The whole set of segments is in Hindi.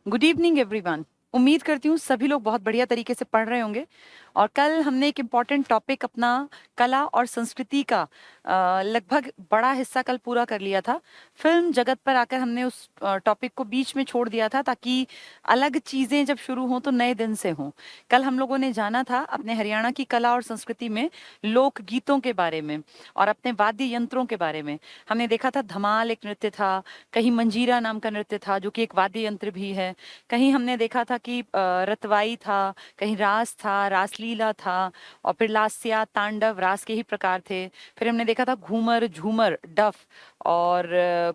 Good evening everyone. उम्मीद करती हूँ सभी लोग बहुत बढ़िया तरीके से पढ़ रहे होंगे। और कल हमने एक इम्पॉर्टेंट टॉपिक अपना कला और संस्कृति का लगभग बड़ा हिस्सा कल पूरा कर लिया था। फिल्म जगत पर आकर हमने उस टॉपिक को बीच में छोड़ दिया था ताकि अलग चीज़ें जब शुरू हों तो नए दिन से हों। कल हम लोगों ने जाना था अपने हरियाणा की कला और संस्कृति में लोक गीतों के बारे में और अपने वाद्य यंत्रों के बारे में। हमने देखा था धमाल एक नृत्य था, कहीं मंजीरा नाम का नृत्य था जो कि एक वाद्य यंत्र भी है, कहीं हमने देखा था कि रतवाई था, कहीं रास था, रासलीला था, और फिर लास्या तांडव रास के ही प्रकार थे। फिर हमने देखा था घूमर, झूमर, डफ, और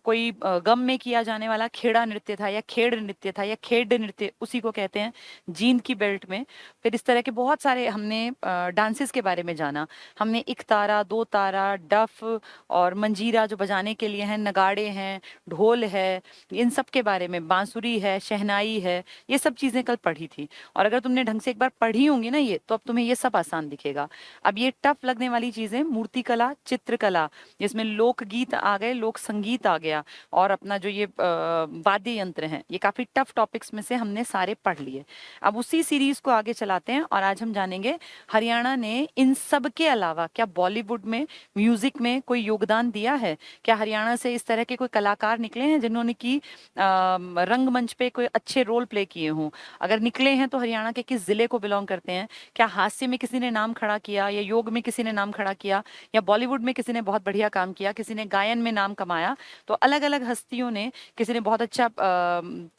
कोई गम में किया जाने वाला खेड़ा नृत्य था या खेड़ नृत्य था या खेड नृत्य उसी को कहते हैं, जींद की बेल्ट में। फिर इस तरह के बहुत सारे हमने डांसेस के बारे में जाना। हमने एक तारा, दो तारा, डफ और मंजीरा जो बजाने के लिए हैं, नगाड़े हैं, ढोल है, इन सब के बारे में, बांसुरी है, शहनाई है, ये सब चीजें कल पढ़ी थी। और अगर तुमने ढंग से एक बार पढ़ी होंगी ना ये, तो अब तुम्हें ये सब आसान दिखेगा। अब ये टफ लगने वाली चीजें मूर्तिकला, चित्रकला, जिसमें लोकगीत आ गए, लोक संगीत आ गया, और अपना जो ये वाद्य यंत्र हैं, ये काफी टफ टॉपिक्स में से हमने सारे पढ़ लिए। अब उसी सीरीज को आगे चलाते हैं और आज हम जानेंगे हरियाणा ने इन सब के अलावा क्या बॉलीवुड में म्यूजिक में कोई योगदान दिया है। क्या हरियाणा से इस तरह के कोई कलाकार निकले हैं जिन्होंने की रंगमंच पे कोई अच्छे रोल प्ले किए हों। अगर निकले हैं तो हरियाणा के किस जिले को बिलोंग करते हैं। क्या हास्य में किसी ने नाम खड़ा किया, या योग में किसी ने नाम खड़ा किया, या बॉलीवुड में किसी ने बहुत बढ़िया काम किया, किसी ने गायन में नाम कमाया। तो अलग अलग हस्तियों ने, किसी ने बहुत अच्छा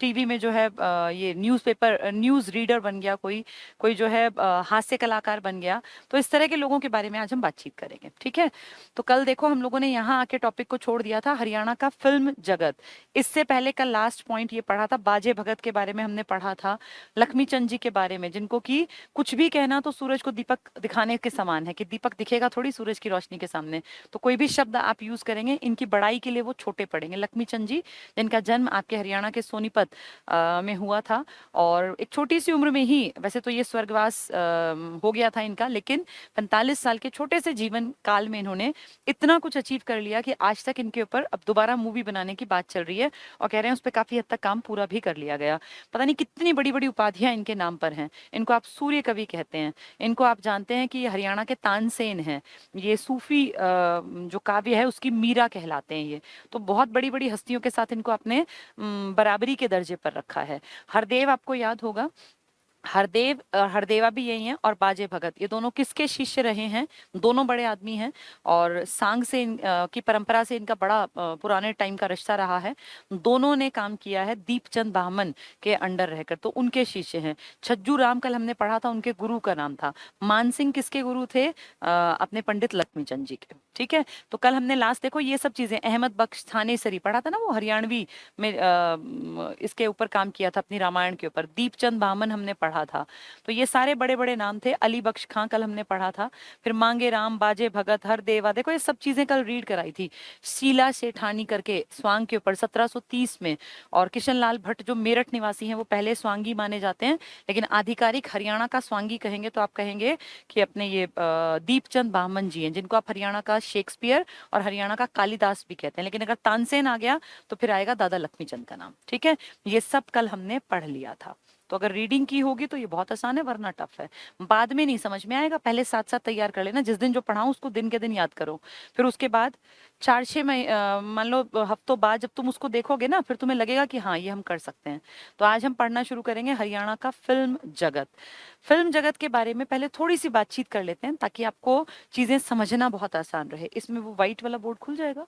टीवी में जो है ये न्यूज़पेपर न्यूज़ रीडर बन गया, कोई कोई जो है हास्य कलाकार बन गया। तो इस तरह के लोगों के बारे में आज हम बातचीत करेंगे, ठीक है। तो कल देखो हम लोगों ने यहाँ आके टॉपिक को छोड़ दिया था हरियाणा का फिल्म जगत। इससे पहले का लास्ट पॉइंट ये पढ़ा था, बाजे भगत के बारे में हमने पढ़ा था, लक्ष्मी चंद जी के बारे में, जिनको कि कुछ भी कहना तो सूरज को दीपक दिखाने के समान है, कि दीपक दिखेगा थोड़ी सूरज की रोशनी के सामने। तो कोई भी शब्द आप यूज करेंगे इनकी बड़ाई के लिए वो छोटे पड़ेंगे। लक्ष्मी चंद जी, जिनका जन्म आपके हरियाणा के सोनीपत में हुआ था, और एक छोटी सी उम्र में ही, वैसे तो ये स्वर्गवास हो गया था इनका, लेकिन 45 साल के छोटे से जीवन काल में इन्होंने इतना कुछ अचीव कर लिया कि आज तक इनके ऊपर अब दोबारा मूवी बनाने की बात चल रही है, और कह रहे हैं उस पर काफी हद तक काम पूरा भी कर लिया गया। पता नहीं कितनी बड़ी बड़ी उपाधियां इनके नाम पर हैं। इनको आप सूर्य कवि कहते हैं। इनको आप जानते हैं कि ये हरियाणा के तानसेन हैं। ये सूफी जो काव्य है उसकी मीरा कहलाते हैं ये। तो बहुत बड़ी बड़ी हस्तियों के साथ इनको अपने बराबरी के दर्जे पर रखा है। हरदेव आपको याद होगा, हरदेव हरदेवा भी यही हैं, और बाजे भगत, ये दोनों किसके शिष्य रहे हैं। दोनों बड़े आदमी हैं, और सांग से की परंपरा से इनका बड़ा पुराने टाइम का रिश्ता रहा है। दोनों ने काम किया है दीपचंद बाहमन के अंडर रहकर, तो उनके शिष्य हैं। छज्जू राम कल हमने पढ़ा था, उनके गुरु का नाम था। मानसिंह किसके गुरु थे? अपने पंडित लक्ष्मीचंद जी के, ठीक है। तो कल हमने लास्ट देखो ये सब चीजें, अहमद बख्श थानेसरी पढ़ा था ना, वो हरियाणवी में इसके ऊपर काम किया था, अपनी रामायण के ऊपर। दीपचंद बाहमन हमने पढ़ा था। तो ये सारे बड़े बड़े नाम थे। अली बख्श खां कल हमने पढ़ा था। फिर मांगे राम, बाजे भगत, हरदेवा, देखो ये सब चीजें कल रीड कराई थी। शीला सेठानी करके स्वांग के ऊपर 1730 में, और किशन लाल भट्ट जो मेरठ निवासी हैं वो पहले स्वांगी माने जाते हैं, लेकिन आधिकारिक हरियाणा का स्वांगी कहेंगे तो आप कहेंगे कि अपने ये दीपचंद बाहमन जी हैं, जिनको आप हरियाणा का शेक्सपियर और हरियाणा का कालिदास भी कहते हैं। लेकिन अगर तानसेन आ गया तो फिर आएगा दादा लक्ष्मीचंद का नाम, ठीक है। ये सब कल हमने पढ़ लिया था। तो अगर रीडिंग की होगी तो ये बहुत आसान है, वरना टफ है। बाद में नहीं समझ में आएगा, पहले साथ साथ तैयार कर लेना। जिस दिन जो पढ़ाऊं उसको दिन के दिन याद करो। फिर उसके बाद 4-6 मान लो हफ्तों बाद जब तुम उसको देखोगे ना, फिर तुम्हें लगेगा कि हाँ ये हम कर सकते हैं। तो आज हम पढ़ना शुरू करेंगे हरियाणा का फिल्म जगत। फिल्म जगत के बारे में पहले थोड़ी सी बातचीत कर लेते हैं, ताकि आपको चीजें समझना बहुत आसान रहे। इसमें वो व्हाइट वाला बोर्ड खुल जाएगा,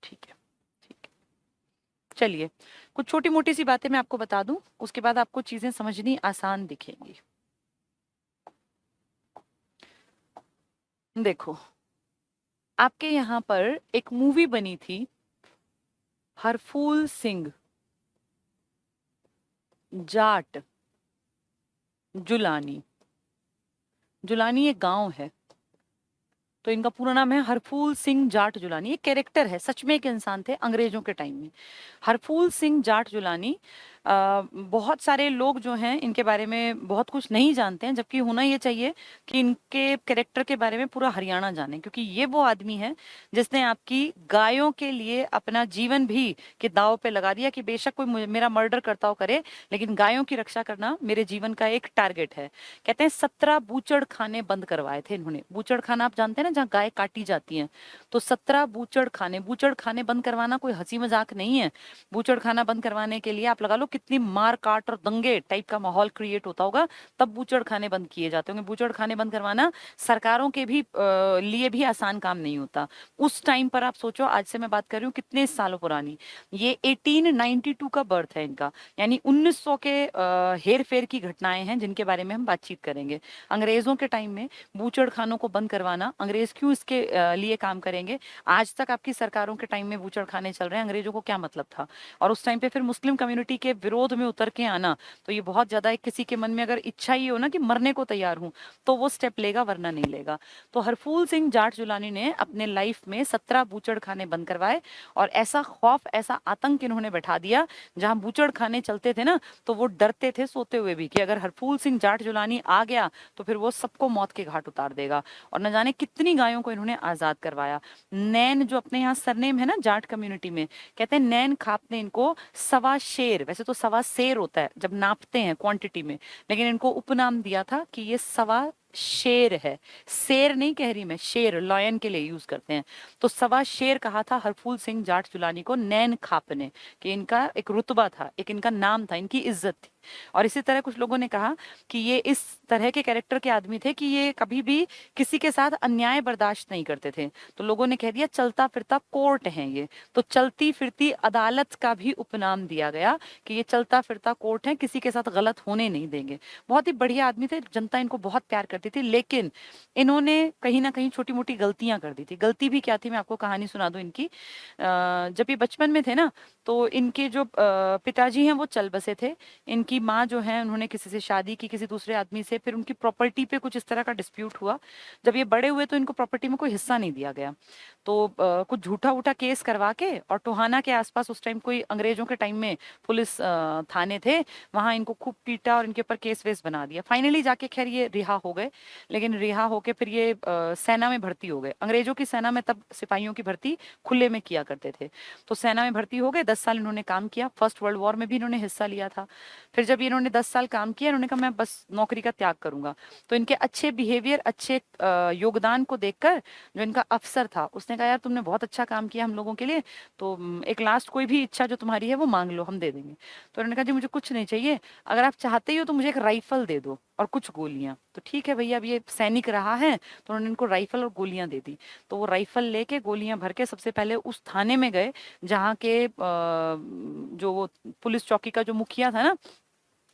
ठीक है, ठीक है। चलिए, कुछ छोटी मोटी सी बातें मैं आपको बता दूं, उसके बाद आपको चीजें समझनी आसान दिखेंगी। देखो, आपके यहाँ पर एक मूवी बनी थी, हरफूल सिंह जाट जुलानी। जुलानी एक गांव है, तो इनका पूरा नाम है हरफूल सिंह जाट जुलानी। एक कैरेक्टर है, सच में एक इंसान थे अंग्रेजों के टाइम में। हरफूल सिंह जाट जुलानी बहुत सारे लोग जो हैं इनके बारे में बहुत कुछ नहीं जानते हैं, जबकि होना ये चाहिए कि इनके कैरेक्टर के बारे में पूरा हरियाणा जाने, क्योंकि ये वो आदमी है जिसने आपकी गायों के लिए अपना जीवन भी के दांव पे लगा दिया कि बेशक कोई मेरा मर्डर करता हो करे, लेकिन गायों की रक्षा करना मेरे जीवन का एक टारगेट है। कहते हैं 17 बूचड़ खाने बंद करवाए थे इन्होंने। बूचड़ खाना आप जानते हैं ना, जहाँ गाय काटी जाती हैं। तो 17 बूचड़ खाने बंद करवाना कोई हंसी मजाक नहीं है। बूचड़ खाना बंद करवाने के लिए आप लगा लो कितनी मार काट और दंगे टाइप का माहौल क्रिएट होता होगा, तब बूचड़ खाने बंद किए जाते होंगे। बूचड़ खाने बंद करवाना सरकारों के भी लिए भी आसान काम नहीं होता उस टाइम पर। आप सोचो, आज से मैं बात कर रही हूँ कितने सालों पुरानी, ये 1892 का बर्थ है इनका, यानी 1900 के हेर फेर की घटनाएं हैं जिनके बारे में हम बातचीत करेंगे। अंग्रेजों के टाइम में बूचड़ खानों को बंद करवाना, अंग्रेज क्यों इसके लिए काम करेंगे, आज तक आपकी सरकारों के टाइम में बूचड़ खाने चल रहे हैं, अंग्रेजों को क्या मतलब था। और उस टाइम पे फिर मुस्लिम कम्युनिटी के विरोध में उतर के आना, तो ये बहुत ज्यादा है। किसी के मन में अगर इच्छा ही हो ना कि मरने को तैयार हूं, तो वो स्टेप लेगा, वरना नहीं लेगा। तो हरफूल सिंह जाट जुलानी ने अपने लाइफ में 17 बूचड़ खाने बंद करवाए, और ऐसा खौफ, ऐसा आतंक इन्होंने बैठा दिया, जहां बूचड़ खाने चलते थे ना, तो वो डरते थे सोते हुए भी कि अगर हरफूल सिंह जाट जुलानी आ गया तो फिर वो सबको मौत के घाट उतार देगा। और न जाने कितनी गायों को इन्होंने आजाद करवाया। नैन, जो अपने यहाँ सरनेम है ना जाट कम्युनिटी में, कहते हैं नैन खाप ने इनको सवा शेर, वैसे तो सवा शेर होता है जब नापते हैं क्वांटिटी में, लेकिन इनको उपनाम दिया था कि ये सवा शेर है। शेर नहीं कह रही मैं, शेर लॉयन के लिए यूज करते हैं। तो सवा शेर कहा था हरफूल सिंह जाट जुलानी को नैन खाप ने, कि इनका एक रुतबा था, एक इनका नाम था, इनकी इज्जत थी। और इसी तरह कुछ लोगों ने कहा कि ये इस तरह के कैरेक्टर के आदमी थे कि ये कभी भी किसी के साथ अन्याय बर्दाश्त नहीं करते थे। तो लोगों ने कह दिया चलता फिरता कोर्ट है ये, तो चलती फिरती अदालत का भी उपनाम दिया गया कि ये चलता फिरता कोर्ट है, किसी के साथ गलत होने नहीं देंगे। बहुत ही बढ़िया आदमी थे, जनता इनको बहुत प्यार करती थी। लेकिन इन्होंने कहीं ना कहीं छोटी मोटी गलतियां कर दी थी। गलती भी क्या थी, मैं आपको कहानी सुना दूं इनकी। जब ये बचपन में थे ना, तो इनके जो पिताजी हैं वो चल बसे थे। इनकी माँ जो है, उन्होंने किसी से शादी की, किसी दूसरे आदमी से, फिर उनकी प्रॉपर्टी पे कुछ इस तरह का डिस्प्यूट हुआ। जब ये बड़े हुए तो इनको प्रॉपर्टी में कोई हिस्सा नहीं दिया गया। तो कुछ झूठा उठा केस करवा के, और टोहाना के आसपास उस टाइम कोई अंग्रेजों के टाइम में पुलिस थाने थे, वहां इनको खूब पीटा और इनके ऊपर केस वेस बना दिया। फाइनली जाके खैर ये रिहा हो गए, लेकिन रिहा होके फिर ये सेना में भर्ती हो गए। अंग्रेजों की सेना में तब सिपाहियों की भर्ती खुले में किया करते थे। तो सेना में भर्ती हो गए, 10 साल इन्होंने काम किया। फर्स्ट वर्ल्ड वॉर में भी इन्होंने हिस्सा लिया था। फिर जब इन्होंने 10 साल काम किया, इन्होंने कहा मैं बस नौकरी का त्याग करूंगा। तो इनके अच्छे बिहेवियर, अच्छे योगदान को देखकर जो इनका अफसर था, उसने कहा यार तुमने बहुत अच्छा काम किया हम लोगों के लिए, तो एक लास्ट कोई भी इच्छा जो तुम्हारी है वो मांग लो, हम दे देंगे। तो उन्होंने कहा जी मुझे कुछ नहीं चाहिए, अगर आप चाहते ही हो तो मुझे एक राइफल दे दो और कुछ गोलियां। तो ठीक है भैया, अब ये सैनिक रहा है, तो उन्होंने इनको राइफल और गोलियां दे दी। तो वो राइफल लेके गोलियां भर के सबसे पहले उस थाने में गए जहाँ के जो वो पुलिस चौकी का जो मुखिया था ना,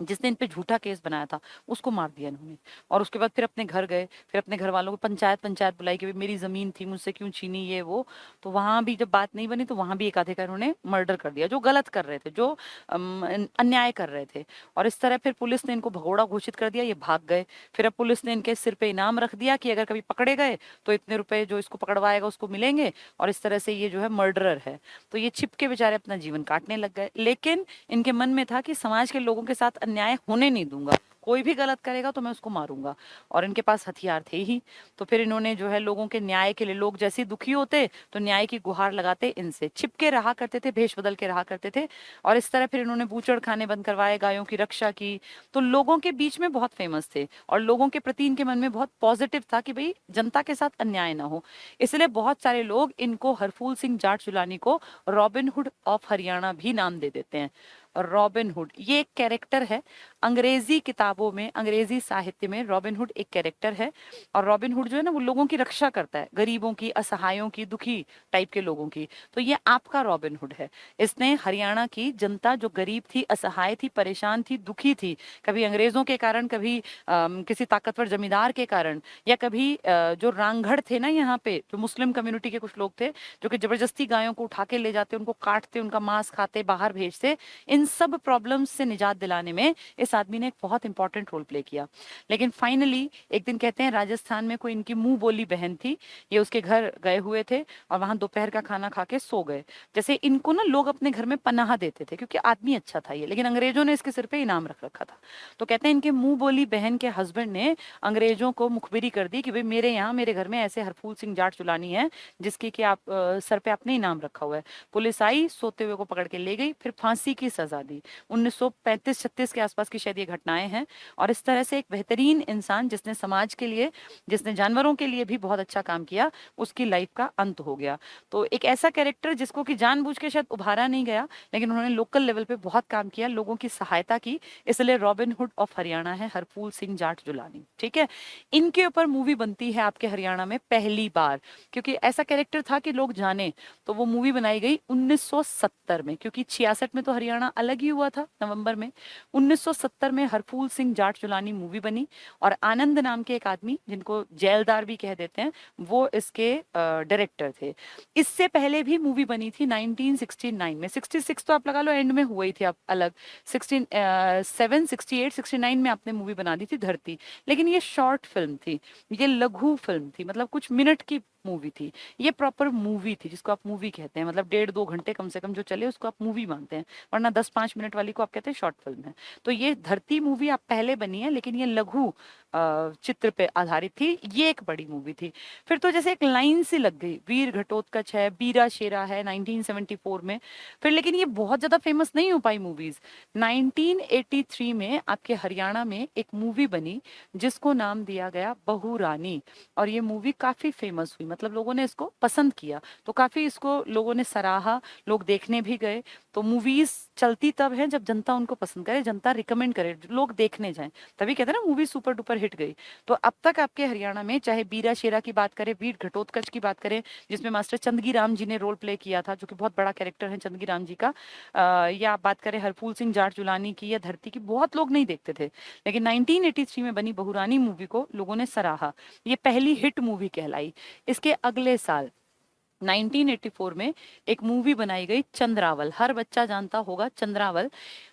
जिसने इन पे झूठा केस बनाया था, उसको मार दिया इन्होंने। और उसके बाद फिर अपने घर गए, फिर अपने घर वालों को पंचायत बुलाई कि भाई मेरी जमीन थी, मुझसे क्यों छीनी ये वो। तो वहां भी जब बात नहीं बनी, तो वहां भी एक आधे का इन्होंने मर्डर कर दिया, जो गलत कर रहे थे, जो अन्याय कर रहे थे। और इस तरह फिर पुलिस ने इनको भगोड़ा घोषित कर दिया, ये भाग गए। फिर अब पुलिस ने इनके सिर पे इनाम रख दिया कि अगर कभी पकड़े गए तो इतने रुपए जो इसको पकड़वाएगा उसको मिलेंगे। और इस तरह से ये जो है मर्डरर है। तो ये छिप के बेचारे अपना जीवन काटने लग गए। लेकिन इनके मन में था कि समाज के लोगों के साथ अन्याय होने नहीं दूंगा, कोई भी गलत करेगा तो मैं उसको मारूंगा। और इनके पास हथियार थे ही। तो फिर इन्होंने जो है लोगों के न्याय के लिए, लोग जैसे दुखी होते तो न्याय की गुहार लगाते, इनसे छिपके रहा करते थे, भेष बदल के रहा करते थे। और इस तरह फिर इन्होंने बूचड़ खाने बंद करवाए, गायों की रक्षा की। तो लोगों के बीच में बहुत फेमस थे, और लोगों के प्रति इनके मन में बहुत पॉजिटिव था कि भाई जनता के साथ अन्याय ना हो। इसलिए बहुत सारे लोग इनको, हरफूल सिंह जाट जुलानी को, रॉबिन हुड ऑफ हरियाणा भी नाम दे देते हैं। रॉबिन हुड ये एक कैरेक्टर है अंग्रेजी किताबों में, अंग्रेजी साहित्य में रॉबिन हुड एक कैरेक्टर है। और रॉबिन हुड जो है ना, वो लोगों की रक्षा करता है, गरीबों की, असहायों की, दुखी टाइप के लोगों की। तो ये आपका रॉबिन हुड है। इसने हरियाणा की जनता जो गरीब थी, असहाय थी, परेशान थी, दुखी थी, कभी अंग्रेजों के कारण, कभी किसी ताकतवर जमींदार के कारण, या कभी जो रांगड़ थे ना यहाँ पे, जो मुस्लिम कम्युनिटी के कुछ लोग थे, जो कि जबरदस्ती गायों को उठा के ले जाते, उनको काटते, उनका मांस खाते, बाहर भेजते, इन सब प्रॉब्लम्स से निजात दिलाने में इस आदमी ने एक बहुत इंपॉर्टेंट रोल प्ले किया। लेकिन फाइनली एक दिन कहते हैं राजस्थान में कोई इनकी मुंह बोली बहन थी, ये उसके घर गए हुए थे और वहां दोपहर का खाना खा के सो गए। जैसे इनको ना लोग अपने घर में पनाह देते थे क्योंकि आदमी अच्छा था ये, लेकिन अंग्रेजों ने इसके सिर पे इनाम रख रखा था। तो कहते हैं इनके मुंह बोली बहन के हस्बैंड ने अंग्रेजों को मुखबिरी कर दी कि भाई मेरे यहाँ मेरे घर में ऐसे हरफूल सिंह जाट चुलानी है जिसकी कि आप सर पे आपने इनाम रखा हुआ है। पुलिस आई, सोते हुए को पकड़ के ले गई, फिर फांसी की सजा दी। 1935-36 के आसपास की शायद ये घटनाएं हैं। और इस तरह से एक बेहतरीन इंसान जिसने समाज के लिए, जिसने जानवरों के लिए भी बहुत अच्छा काम किया, उसकी लाइफ का अंत हो गया। तो एक ऐसा कैरेक्टर जिसको कि जानबूझ के शायद उभारा नहीं गया, लेकिन उन्होंने लोकल लेवल पे बहुत काम किया, लोगों की सहायता की, इसलिए रॉबिन हुड ऑफ हरियाणा है हरफूल सिंह जाट जुलानी। ठीक है, इनके ऊपर मूवी बनती है आपके हरियाणा में पहली बार, क्योंकि ऐसा कैरेक्टर था कि लोग जाने, तो वो मूवी बनाई गई 1970 में, क्योंकि 66 में तो हरियाणा अलग ही हुआ था नवंबर में। 1970 में हरफूल सिंह जाट जुलानी मूवी बनी और आनंद नाम के एक आदमी, जिनको जेलदार भी कह देते हैं, वो इसके डायरेक्टर थे। इससे पहले भी मूवी बनी थी 1969 में। 66 तो आप लगा लो एंड में हुआ ही थी, आप अलग 67, 68, 69 में आपने मूवी बना दी थी धरती। लेकिन ये शॉर्ट फिल्म थी, ये लघु फिल्म थी, मतलब कुछ मिनट की मूवी थी। ये प्रॉपर मूवी थी जिसको आप मूवी कहते हैं, मतलब 1.5-2 घंटे कम से कम जो चले उसको आप मूवी मानते हैं, वरना 10-5 मिनट वाली को आप कहते हैं शॉर्ट फिल्म है। तो ये धरती मूवी आप पहले बनी है, लेकिन ये लघु चित्र पे आधारित थी, ये एक बड़ी मूवी थी। फिर तो जैसे एक लाइन सी लग गई, वीर घटोत्कच है, बीरा शेरा है 1974 में। फिर लेकिन ये बहुत ज्यादा फेमस नहीं हो पाई मूवीज। 1983 में आपके हरियाणा में एक मूवी बनी जिसको नाम दिया गया बहू रानी, और ये मूवी काफी फेमस हुई, मतलब लोगों ने इसको पसंद किया, तो काफी इसको लोगों ने सराहा, लोग देखने भी गए। तो मूवीज चलती तब है जब जनता उनको पसंद करे, जनता रिकमेंड करे, लोग देखने जाएं, तभी कहते हैं ना मूवी सुपर डुपर हिट गई। तो अब तक आपके हरियाणा में चाहे बीरा शेरा की बात करें, वीर घटोत्कच की बात करें जिसमें मास्टर चंदगी राम जी ने रोल प्ले किया था, जो कि बहुत बड़ा कैरेक्टर है चंदगी राम जी का, या आप बात करें हरफूल सिंह जाट जुलानी की या धरती की, बहुत लोग नहीं देखते थे, लेकिन 1983 में बनी बहुरानी मूवी को लोगों ने सराहा, ये पहली हिट मूवी कहलाई। इसके अगले साल 1984 में एक मूवी बनाई गई चंद्रावल, हर बच्चा जानता होगा चंद्रावल,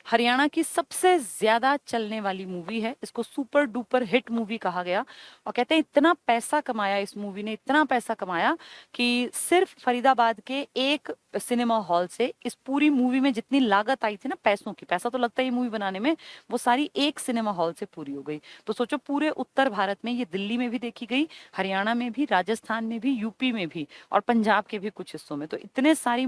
हरियाणा की सबसे ज्यादा चलने वाली मूवी है, इसको सुपर डुपर हिट मूवी कहा गया। और कहते हैं इतना पैसा कमाया इस मूवी ने, इतना पैसा कमाया कि सिर्फ फरीदाबाद के एक सिनेमा हॉल से इस पूरी मूवी में जितनी लागत आई थी ना, पैसों की, पैसा तो लगता है मूवी बनाने में, वो सारी एक सिनेमा हॉल से पूरी हो गई। तो सोचो पूरे उत्तर भारत में ये दिल्ली में भी देखी गई, हरियाणा में भी, राजस्थान में भी, यूपी में भी और पंजाब के भी कुछ हिस्सों में। तो इतने सारी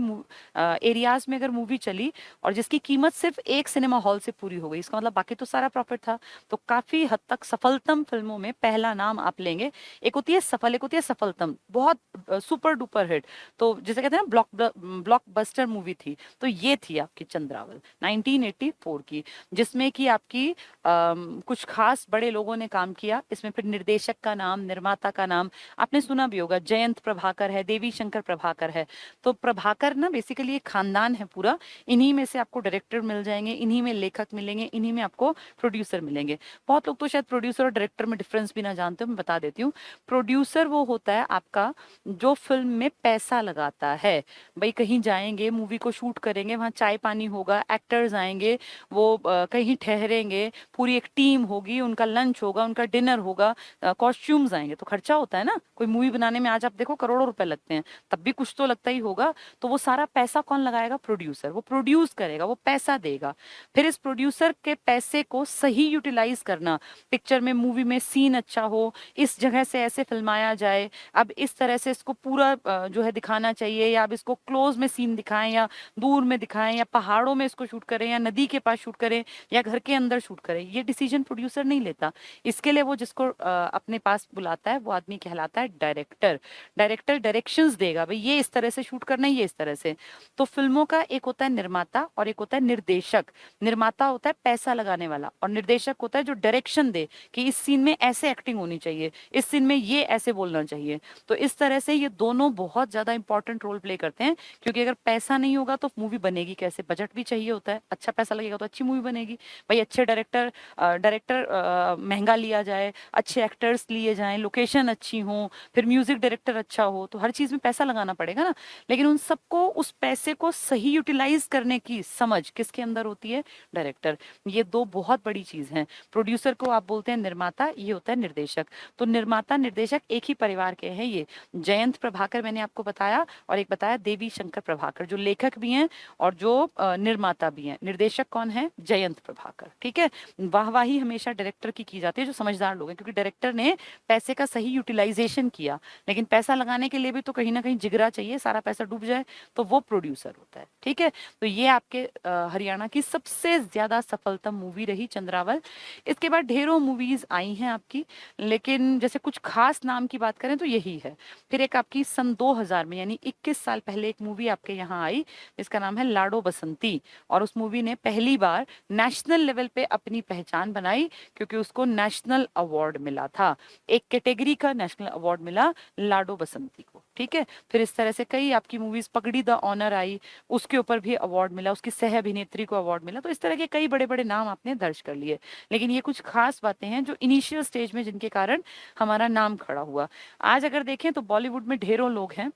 एरियाज में अगर मूवी चली और जिसकी कीमत सिर्फ एक सिनेमा हॉल से पूरी हो गई, इसका मतलब बाकी तो सारा प्रॉफिट था। तो काफी हद तक सफलतम फिल्मों में पहला नाम आप लेंगे, एक होती है सफल, एक होती है सफलतम, बहुत सुपर डुपर हिट। तो जिसे कहते हैं ना ब्लॉकबस्टर मूवी थी, तो ये थी आपकी चंद्रावल 1984 की, जिसमें कि आपकी कुछ खास बड़े लोगों ने काम किया इसमें। फिर निर्देशक का नाम, निर्माता का नाम आपने सुना भी होगा, जयंत प्रभाकर है, देवी शंकर प्रभाकर है। तो प्रभाकर ना बेसिकली एक खानदान है पूरा, इन्हीं में से आपको डायरेक्टर मिल जाएंगे, इन्हीं में लेखक मिलेंगे, इन्हीं में आपको प्रोड्यूसर मिलेंगे। बहुत लोग तो शायद प्रोड्यूसर और डायरेक्टर में डिफरेंस भी ना जानते हो, मैं बता देती हूँ। प्रोड्यूसर वो होता है आपका जो फिल्म में पैसा लगाता है, भाई कहीं जाएंगे, मूवी को शूट करेंगे, वहां चाय पानी होगा, एक्टर्स आएंगे, वो कहीं ठहरेंगे, पूरी एक टीम होगी, उनका लंच होगा, उनका डिनर होगा, कॉस्ट्यूम्स आएंगे, तो खर्चा होता है ना। कोई मूवी बनाने में आज आप देखो करोड़ों रुपए लगते हैं, तब भी कुछ तो लगता ही होगा। तो वो सारा पैसा कौन लगाएगा? प्रोड्यूसर। वो प्रोड्यूस करेगा, वो पैसा देगा। फिर इस प्रोड्यूसर के पैसे को सही यूटिलाइज करना, पिक्चर में, मूवी में सीन अच्छा हो, इस जगह से ऐसे फिल्माया जाए, अब इस तरह से इसको पूरा जो है दिखाना चाहिए, या अब इसको क्लोज में सीन दिखाएं या दूर में दिखाएं, या पहाड़ों में इसको शूट करें या नदी के पास शूट करें या घर के अंदर शूट करें, ये डिसीजन प्रोड्यूसर नहीं लेता। इसके लिए वो जिसको अपने पास बुलाता है वो आदमी कहलाता है डायरेक्टर। डायरेक्टर डायरेक्शंस देगा, भाई ये इस तरह से शूट करना है, ये इस तरह से। तो फिल्मों का एक होता है निर्माता और एक होता है निर्देशक। निर्माता होता है पैसा लगाने वाला और निर्देशक होता है जो डायरेक्शन दे कि इस सीन में ऐसे एक्टिंग होनी चाहिए, इस सीन में ये ऐसे बोलना चाहिए। तो इस तरह से ये दोनों बहुत ज्यादा इंपॉर्टेंट रोल प्ले करते हैं, क्योंकि अगर पैसा नहीं होगा तो मूवी बनेगी कैसे? बजट भी चाहिए होता है, अच्छा पैसा लगेगा तो अच्छी मूवी बनेगी। भाई अच्छे डायरेक्टर महंगा लिया जाए, अच्छे एक्टर्स लिए जाएं, लोकेशन अच्छी हो, फिर म्यूजिक डायरेक्टर अच्छा हो, तो हर चीज में पैसा लगाना पड़ेगा ना। लेकिन उन सबको, उस पैसे को सही यूटिलाइज करने की समझ किसके अंदर होती है? होती है डायरेक्टर। ये दो बहुत बड़ी चीज हैं। प्रोड्यूसर को आप बोलते हैं निर्माता, ये होता है निर्देशक। तो निर्माता निर्देशक एक ही परिवार के हैं। ये जयंत प्रभाकर मैंने आपको बताया, और एक बताया देवी शंकर प्रभाकर, जो लेखक भी हैं और जो निर्माता भी हैं। निर्देशक कौन है? जयंत प्रभाकर। ठीक है, वाहवाही हमेशा डायरेक्टर की जाती है, जो समझदार लोग हैं, क्योंकि डायरेक्टर ने पैसे का सही यूटिलाइजेशन किया। लेकिन पैसा लगाने के लिए भी तो कहीं ना कहीं जिगरा चाहिए, सारा पैसा डूब जाए तो वो प्रोड्यूसर होता है। ठीक है, तो ये आपके हरियाणा की सबसे ज्यादा सफलतम मूवी रही चंद्रावल। इसके बाद ढेरों मूवीज आई हैं आपकी, लेकिन जैसे कुछ खास नाम की बात करें तो यही है। फिर एक आपकी सन 2000 में, यानी 21 साल पहले, एक मूवी आपके यहाँ आई, इसका नाम है लाडो बसंती। और उस मूवी ने पहली बार नेशनल लेवल पे अपनी पहचान बनाई, क्योंकि उसको नेशनल अवार्ड मिला था। एक कैटेगरी का नेशनल अवार्ड मिला लाडो बसंती को। ठीक है, फिर इस तरह से कई आपकी मूवीज, पगड़ी द ऑनर आई, उसके ऊपर भी अवार्ड मिला, उसकी सह अभिनेत्री को अवार्ड मिला। तो इस तरह के कई बड़े बड़े नाम आपने दर्ज कर लिए। लेकिन ये कुछ खास बातें हैं जो इनिशियल स्टेज में, जिनके कारण हमारा नाम खड़ा हुआ। आज अगर देखें तो बॉलीवुड में ढेरों लोग हैं,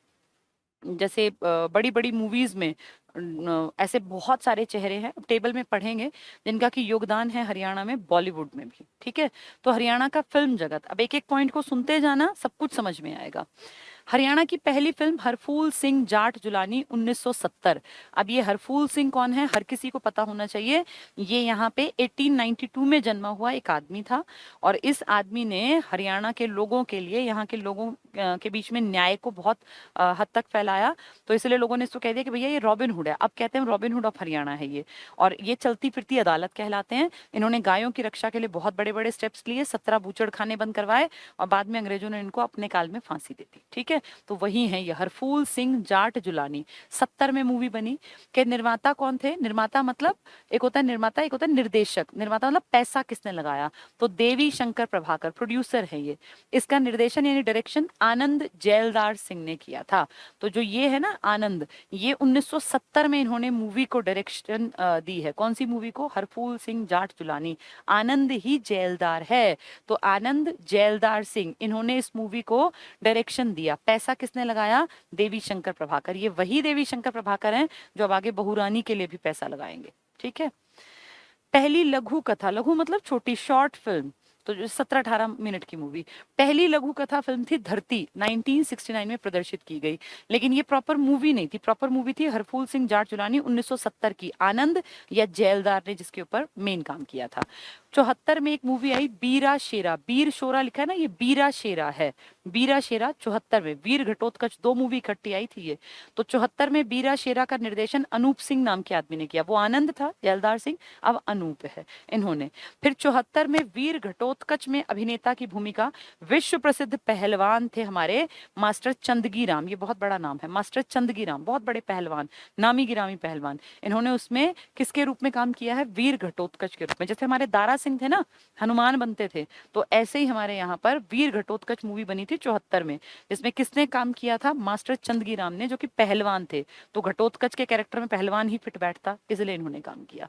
जैसे बड़ी बड़ी मूवीज में ऐसे बहुत सारे चेहरे हैं, टेबल में पढ़ेंगे, जिनका की योगदान है हरियाणा में, बॉलीवुड में भी। ठीक है, तो हरियाणा का फिल्म जगत, अब एक एक पॉइंट को सुनते जाना, सब कुछ समझ में आएगा। हरियाणा की पहली फिल्म हरफूल सिंह जाट जुलानी 1970। अब ये हरफूल सिंह कौन है, हर किसी को पता होना चाहिए। ये यहाँ पे 1892 में जन्मा हुआ एक आदमी था, और इस आदमी ने हरियाणा के लोगों के लिए, यहाँ के लोगों के बीच में न्याय को बहुत हद तक फैलाया। तो इसलिए लोगों ने इसको कह दिया कि भैया ये रॉबिन हुड है। अब कहते हैं रॉबिन हुड ऑफ हरियाणा है ये, और ये चलती फिरती अदालत कहलाते हैं। इन्होंने गायों की रक्षा के लिए बहुत बड़े बड़े स्टेप्स लिए, 17 बूचड़ खाने बंद करवाए, और बाद में अंग्रेजों ने इनको अपने काल में फांसी दे दी। ठीक है, तो वही है ये हरफूल सिंह जाट जुलानी। 70 में मूवी बनी। के निर्माता कौन थे? निर्माता मतलब एक होता है निर्माता, एक होता है निर्देशक। निर्माता मतलब पैसा किसने लगाया, तो देवी शंकर प्रभाकर प्रोड्यूसर है ये। इसका निर्देशन यानी डायरेक्शन आनंद जैलदार सिंह ने किया था। तो जो ये है ना आनंद, ये 1970 में इन्होंने मूवी को डायरेक्शन दी है। कौन सी मूवी को? हरफूल सिंह जाट जुलानी। आनंद ही जैलदार है, तो आनंद जैलदार सिंह, इन्होंने इस मूवी को डायरेक्शन दिया। पैसा किसने लगाया? देवी शंकर प्रभाकर। ये वही देवी शंकर प्रभाकर हैं जो अब आगे बहुरानी के लिए भी पैसा लगाएंगे। ठीक है, पहली लघु कथा, लघु मतलब छोटी, शॉर्ट फिल्म, तो जो 17-18 मिनट की मूवी, पहली लघु कथा फिल्म थी धरती, 1969 में प्रदर्शित की गई। लेकिन ये प्रॉपर मूवी नहीं थी, प्रॉपर मूवी थी हरफूल सिंह जाट जुलानी 1970 की, आनंद या जैलदार ने जिसके ऊपर मेन काम किया था। 74 में एक मूवी आई बीरा शेरा, बीर शोरा लिखा है ना, ये बीरा शेरा है। बीरा शेरा 74 में, वीर घटोत्कच, दो मूवी इकट्ठी आई थी ये। तो 74 में बीरा शेरा का निर्देशन अनूप सिंह नाम के आदमी ने किया। वो आनंद था, जैलदार सिंह, अब अनूप है इन्होंने। फिर 74 में वीर घटोत्कच में अभिनेता की भूमिका विश्व प्रसिद्ध पहलवान थे हमारे मास्टर चंदगी राम। ये बहुत बड़ा नाम है, मास्टर चंदगी राम, बहुत बड़े पहलवान, नामी गिरामी पहलवान। इन्होंने उसमें किसके रूप में काम किया है? वीर घटोत्कच के रूप में। जैसे हमारे दारा सिंह थे ना, हनुमान बनते थे, तो ऐसे ही हमारे यहाँ पर वीर घटोत्कच मूवी बनी थी 74 में, जिसमें किसने काम किया था? मास्टर चंदगी राम ने, जो कि पहलवान थे। तो घटोत्कच के कैरेक्टर में पहलवान ही फिट बैठता, इसलिए इन्होंने काम किया।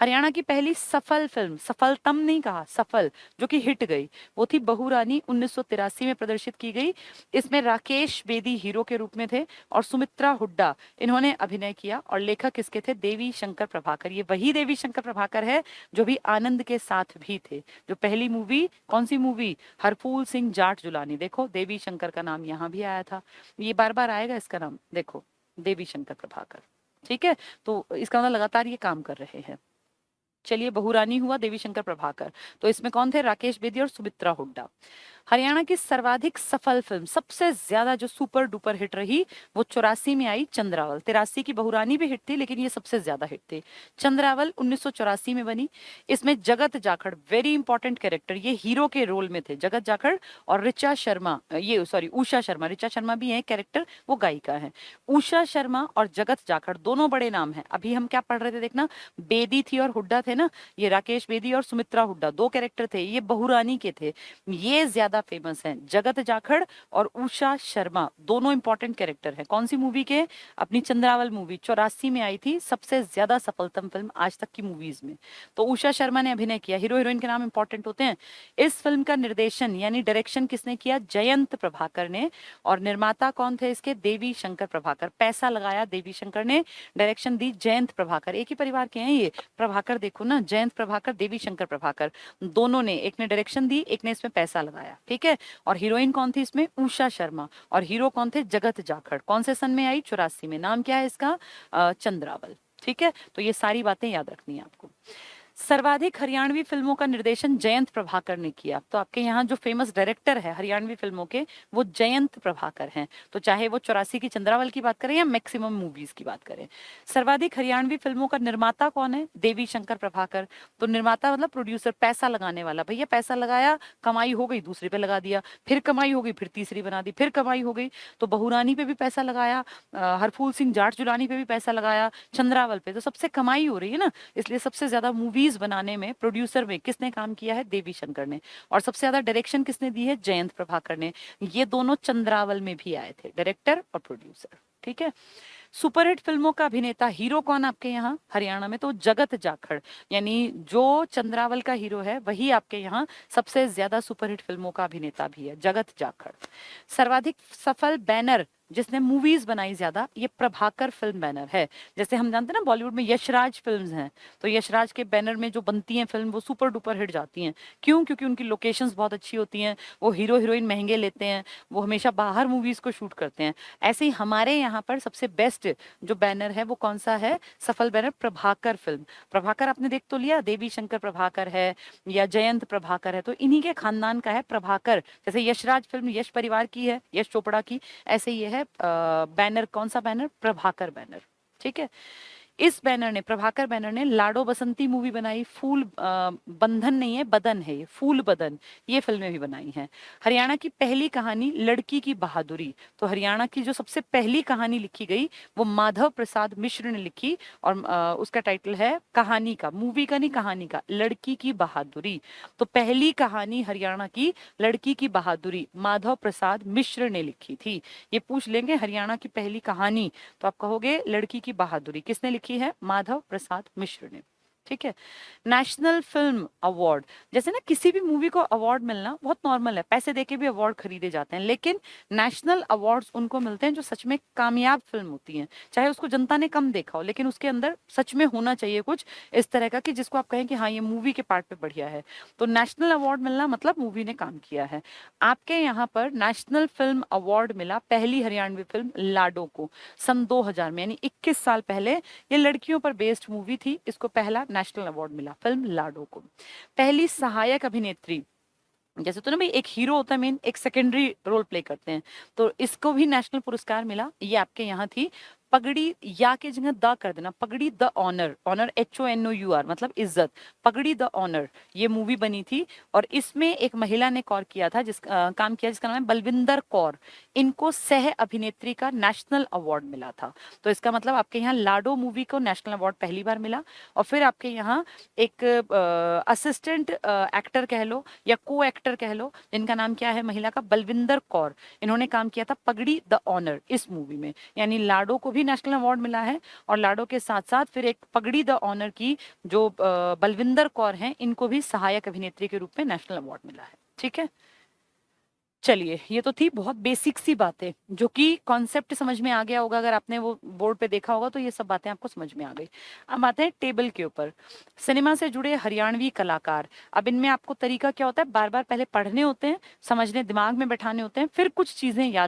हरियाणा की पहली सफल फिल्म, सफलतम नहीं कहा, सफल, जो कि हिट गई, वो थी बहुरानी, 1983 में प्रदर्शित की गई। इसमें राकेश बेदी हीरो के रूप में थे, और सुमित्रा हुड्डा इन्होंने अभिनय किया, और लेखक किसके थे? देवी शंकर प्रभाकर। ये वही देवी शंकर प्रभाकर है जो भी आनंद के साथ भी थे। जो पहली मूवी, कौन सी मूवी? हरफूल सिंह जाट जुलानी। देखो देवी शंकर का नाम यहाँ भी आया था, ये बार बार आएगा इसका नाम, देखो देवी शंकर प्रभाकर। ठीक है, तो इसका मतलब लगातार ये काम कर रहे हैं। चलिए, बहुरानी हुआ, देवी शंकर प्रभाकर, तो इसमें कौन थे? राकेश बेदी और सुमित्रा हुड्डा। हरियाणा की सर्वाधिक सफल फिल्म, सबसे ज्यादा जो सुपर डुपर हिट रही, वो 84 में आई, चंद्रावल। 83 की बहुरानी भी हिट थी, लेकिन ये सबसे ज्यादा हिट थी। चंद्रावल 1984 में बनी। इसमें जगत जाखड़, वेरी इंपॉर्टेंट कैरेक्टर, ये हीरो के रोल में थे, जगत जाखड़ और ऋचा शर्मा, ये सॉरी उषा शर्मा, ऋचा शर्मा भी है कैरेक्टर, वो गायिका है। उषा शर्मा और जगत जाखड़ दोनों बड़े नाम है। अभी हम क्या पढ़ रहे थे देखना, बेदी थी और हुड्डा थे थे ना, ये राकेश बेदी और सुमित्रा हुड्डा, दो कैरेक्टर थे, ये बहुरानी के थे, ये ज्यादा फेमस हैं। जगत जाखड़ और उषा शर्मा दोनों इंपॉर्टेंट कैरेक्टर हैं। कौन सी मूवी के? अपनी चंद्रावल मूवी 84 में आई थी, सबसे ज्यादा सफलतम फिल्म आज तक की मूवीज में। तो उषा शर्मा ने अभिनय किया, हीरो हीरोइन के नाम इंपॉर्टेंट होते हैं। इस फिल्म का निर्देशन यानी डायरेक्शन किसने किया? जयंत प्रभाकर ने। और निर्माता कौन थे इसके? देवी शंकर प्रभाकर। पैसा लगाया देवी शंकर ने, डायरेक्शन दी जयंत प्रभाकर। एक ही परिवार के हैं ये, प्रभाकर देखो ना, जयंत प्रभाकर, देवी शंकर प्रभाकर, दोनों ने, एक ने डायरेक्शन दी, एक ने इसमें पैसा लगाया, ठीक है। और हीरोइन कौन थी इसमें? उषा शर्मा। और हीरो कौन थे? जगत जाखड़। कौन से सन में आई? 84 में। नाम क्या है इसका? चंद्रावल, ठीक है। तो ये सारी बातें याद रखनी है आपको। सर्वाधिक हरियाणवी फिल्मों का निर्देशन जयंत प्रभाकर ने किया। तो आपके यहाँ जो फेमस डायरेक्टर है हरियाणवी फिल्मों के, वो जयंत प्रभाकर हैं। तो चाहे वो 84 की चंद्रावल की बात करें या मैक्सिमम मूवीज की बात करें। सर्वाधिक हरियाणवी फिल्मों का निर्माता कौन है? देवी शंकर प्रभाकर। तो निर्माता मतलब प्रोड्यूसर, पैसा लगाने वाला। भैया पैसा लगाया, कमाई हो गई, दूसरे पे लगा दिया, फिर कमाई हो गई, फिर तीसरी बना दी, फिर कमाई हो गई। तो बहुरानी पे भी पैसा लगाया, हरफूल सिंह जाट जुलानी पे भी पैसा लगाया, चंद्रावल पे, तो सबसे कमाई हो रही है ना। इसलिए सबसे ज्यादा मूवीज बनाने में, प्रोड्यूसर में किसने काम किया है? देवी शंकर ने। और सबसे ज्यादा डायरेक्शन किसने दी है? जयंत प्रभाकर ने। ये दोनों चंद्रावल में भी आए थे, डायरेक्टर और प्रोड्यूसर, ठीक है। सुपरहिट फिल्मों का अभिनेता, हीरो कौन आपके यहाँ हरियाणा में? तो जगत जाखड़, यानी जो चंद्रावल का हीरो है वही आपके यहाँ सबसे ज्यादा सुपरहिट फिल्मों का अभिनेता भी है, जगत जाखड़। सर्वाधिक सफल बैनर जिसने मूवीज बनाई ज्यादा, ये प्रभाकर फिल्म बैनर है। जैसे हम जानते हैं ना बॉलीवुड में यशराज फिल्म्स हैं, तो यशराज के बैनर में जो बनती हैं फिल्म वो सुपर डुपर हिट जाती हैं। क्यों? क्योंकि उनकी लोकेशंस बहुत अच्छी होती हैं, वो हीरो हीरोइन महंगे लेते हैं, वो हमेशा बाहर मूवीज को शूट करते हैं। ऐसे ही हमारे यहाँ पर सबसे बेस्ट जो बैनर है वो कौन सा है? सफल बैनर प्रभाकर फिल्म। प्रभाकर आपने देख तो लिया, देवी शंकर प्रभाकर है या जयंत प्रभाकर है, तो इन्हीं के खानदान का है प्रभाकर। जैसे यशराज फिल्म यश परिवार की है, यश चोपड़ा की, ऐसे ही है बैनर। कौन सा बैनर? प्रभाकर बैनर, ठीक है। इस बैनर ने, प्रभाकर बैनर ने लाडो बसंती मूवी बनाई, फूल बंधन नहीं है, बदन है ये, फूल बदन, ये फिल्में भी बनाई हैं। हरियाणा की पहली कहानी लड़की की बहादुरी, तो हरियाणा की जो सबसे पहली कहानी लिखी गई वो माधव प्रसाद मिश्र ने लिखी, और उसका टाइटल है कहानी का, मूवी का नहीं, कहानी का, लड़की की बहादुरी। तो पहली कहानी हरियाणा की लड़की की बहादुरी माधव प्रसाद मिश्र ने लिखी थी। ये पूछ लेंगे हरियाणा की पहली कहानी, तो आप कहोगे लड़की की बहादुरी किसने लिखी है? माधव प्रसाद मिश्र ने, ठीक है। नेशनल फिल्म अवार्ड, जैसे ना किसी भी मूवी को अवार्ड मिलना बहुत नॉर्मल है, पैसे देके भी अवार्ड खरीदे जाते हैं, लेकिन नेशनल अवार्ड्स उनको मिलते हैं जो सच में कामयाब फिल्म होती हैं। चाहे उसको जनता ने कम देखा हो, लेकिन उसके अंदर सच में होना चाहिए कुछ इस तरह का कि जिसको आप कहें कि हाँ ये मूवी के पार्ट पे बढ़िया है। तो नेशनल अवार्ड मिलना मतलब मूवी ने काम किया है। आपके यहाँ पर नेशनल फिल्म अवार्ड मिला पहली हरियाणवी फिल्म लाडो को, सन 2000 में, यानी 21 साल पहले। ये लड़कियों पर बेस्ड मूवी थी, इसको पहला नेशनल अवार्ड मिला फिल्म लाडो को। पहली सहायक अभिनेत्री, जैसे तो ना भाई एक हीरो होता है मेन, एक सेकेंडरी रोल प्ले करते हैं, तो इसको भी नेशनल पुरस्कार मिला। ये आपके यहाँ थी पगड़ी, या के जगह द कर देना, पगड़ी द ऑनर, ऑनर HONOUR मतलब इज्जत, पगड़ी द ऑनर, ये मूवी बनी थी। और इसमें एक महिला ने काम किया था जिसका नाम है बलविंदर कौर। इनको सह अभिनेत्री का नेशनल अवार्ड मिला था। तो इसका मतलब आपके यहाँ लाडो मूवी को नेशनल अवार्ड पहली बार मिला, और फिर आपके यहाँ एक असिस्टेंट एक्टर कह लो या को एक्टर कह लो, जिनका नाम क्या है महिला का? बलविंदर कौर। इन्होंने काम किया था पगड़ी द ऑनर इस मूवी में, यानी लाडो को भी नेशनल अवार्ड मिला है, और लाडो के साथ साथ फिर एक पगड़ी द ऑनर की जो बलविंदर कौर हैं, इनको भी सहायक अभिनेत्री के रूप में नेशनल अवार्ड मिला है, ठीक है। चलिए, ये तो थी बहुत बेसिक सी बातें, जो कि कॉन्सेप्ट समझ में आ गया होगा, अगर आपने वो बोर्ड पे देखा होगा तो ये सब बातें आपको समझ में आ गई। अब आते हैं टेबल के ऊपर, सिनेमा से जुड़े हरियाणवी कलाकार। अब इनमें आपको तरीका क्या होता है? बार बार पहले पढ़ने होते हैं, समझने, दिमाग में बैठाने होते हैं, फिर कुछ चीजें याद